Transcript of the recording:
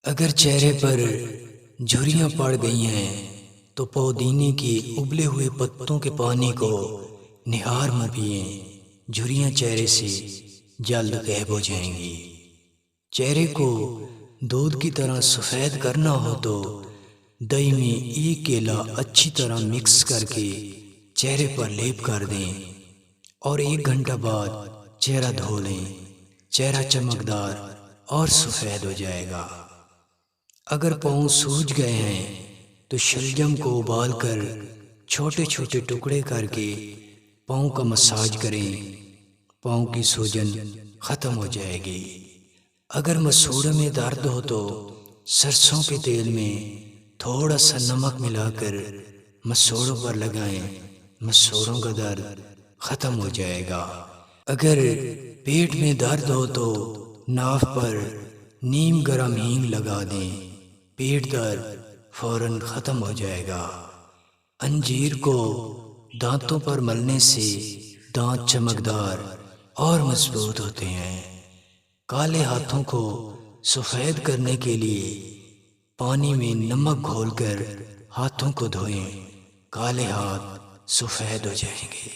اگر چہرے پر جھریاں پڑ گئی ہیں تو پودینے کے ابلے ہوئے پتوں کے پانی کو نہار میں پئیں، جھریاں چہرے سے جلد غائب ہو جائیں گی۔ چہرے کو دودھ کی طرح سفید کرنا ہو تو دہی میں ایک کیلا اچھی طرح مکس کر کے چہرے پر لیپ کر دیں اور 1 گھنٹہ بعد چہرہ دھو لیں۔ چہرہ چمکدار اور سفید ہو جائے گا۔ اگر پاؤں سوج گئے ہیں تو شلجم کو ابال کر چھوٹے چھوٹے ٹکڑے کر کے پاؤں کا مساج کریں، پاؤں کی سوجن ختم ہو جائے گی۔ اگر مسوڑھے میں درد ہو تو سرسوں کے تیل میں تھوڑا سا نمک ملا کر مسوڑھوں پر لگائیں، مسوڑھوں کا درد ختم ہو جائے گا۔ اگر پیٹ میں درد ہو تو ناف پر نیم گرم ہینگ لگا دیں، پیٹ درد فوراً ختم ہو جائے گا۔ انجیر کو دانتوں پر ملنے سے دانت چمکدار اور مضبوط ہوتے ہیں۔ کالے ہاتھوں کو سفید کرنے کے لیے پانی میں نمک گھول کر ہاتھوں کو دھوئیں، کالے ہاتھ سفید ہو جائیں گے۔